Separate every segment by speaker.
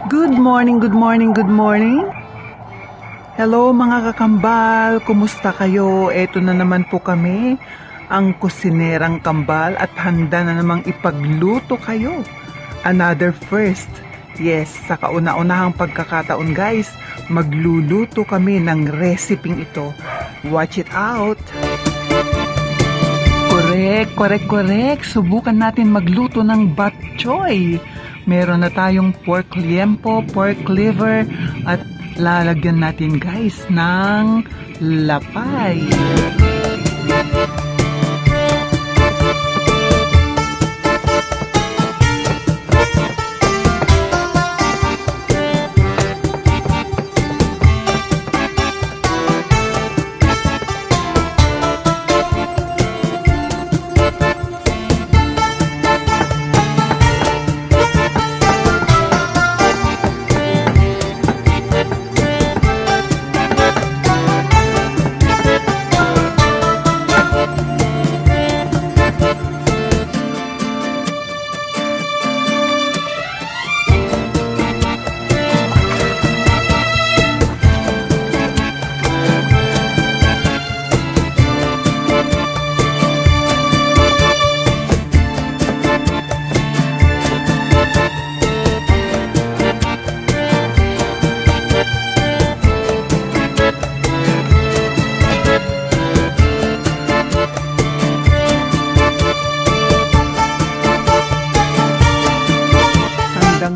Speaker 1: Good morning, good morning, good morning. Hello mga kakambal, kumusta kayo? Eto na naman po kami, ang kusinerang kambal at handa na namang ipagluto kayo. Another first. Yes, sa kauna-unahang pagkakataon guys, magluluto kami ng reseping ito. Watch it out! Correct. Subukan natin magluto ng bok choy. Meron na tayong pork liempo, pork liver, at lalagyan natin guys ng lapay.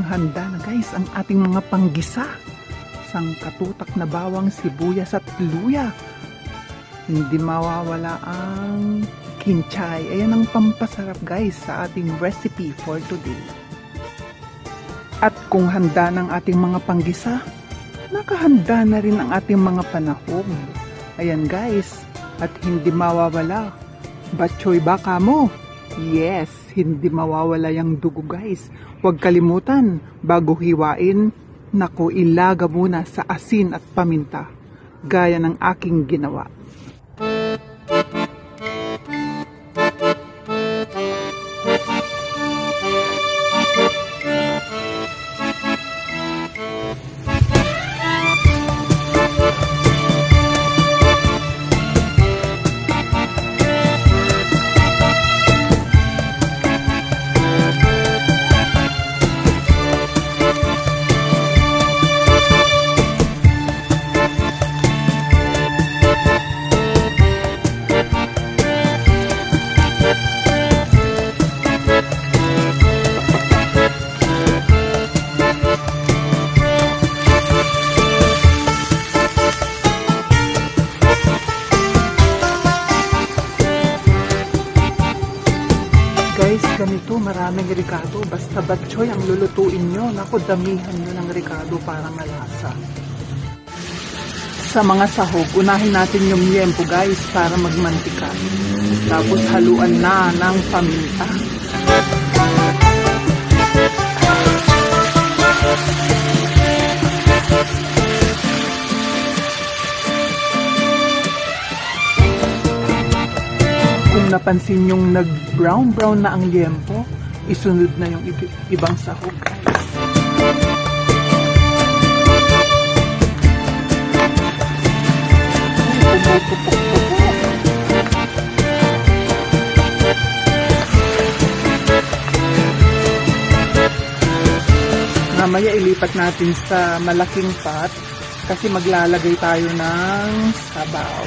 Speaker 1: Handa na guys ang ating mga panggisa. Sangkatutak na bawang, sibuyas at luya. Hindi mawawala ang kinchay. Ayan ang pampasarap guys sa ating recipe for today. At kung handa ng ating mga panggisa, nakahanda na rin ang ating mga panahog. Ayan guys, at hindi mawawala bok choy baka mo. Yes, hindi mawawala yung dugo guys. Huwag kalimutan, bago hiwain, naku, ilaga muna sa asin at paminta, gaya ng aking ginawa. Guys, ganito maraming ricado. Basta bok choy ang lulutuin nyo. Naku, damihan nyo ng ricado para malasa. Sa mga sahog, unahin natin yung liempo guys para magmantika. Tapos haluan na ng paminta. Kung napansin yung nag-brown na ang liempo, isunod na yung ibang sahog guys. Mamaya ilipat natin sa malaking pot kasi maglalagay tayo ng sabaw.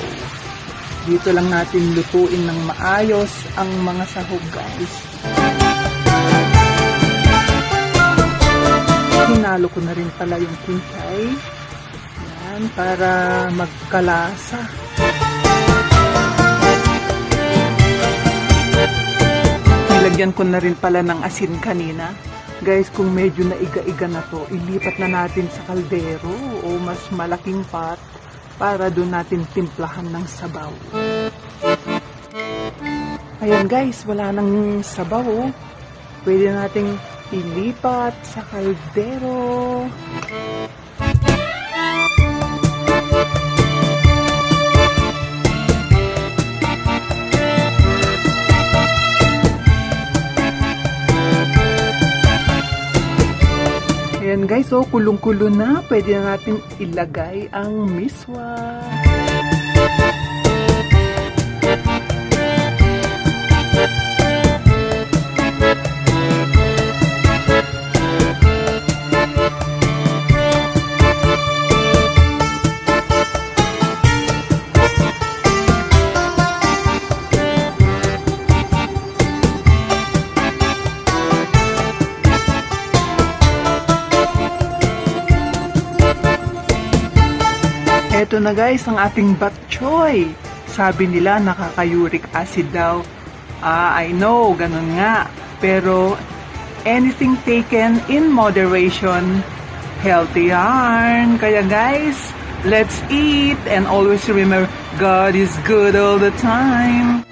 Speaker 1: Dito lang natin lutuin ng maayos ang mga sahog guys. Hinalo ko na rin pala yung kinchay. Yan, para magkalasa. Nilagyan ko na rin pala ng asin kanina. Guys, kung medyo naiga-iga na to, ilipat na natin sa kaldero o mas malaking pot para doon natin timplahan ng sabaw. Ayan guys, wala nang sabaw. Pwede nating ilipat sa kaldero. Ayan guys, oh, kulong-kulo na. Pwede na natin ilagay ang miswa. Ito na guys, ang ating bok choy. Sabi nila nakaka-uric acid daw. I know, ganun nga. Pero anything taken in moderation, healthy yarn. Kaya guys, let's eat and always remember God is good all the time.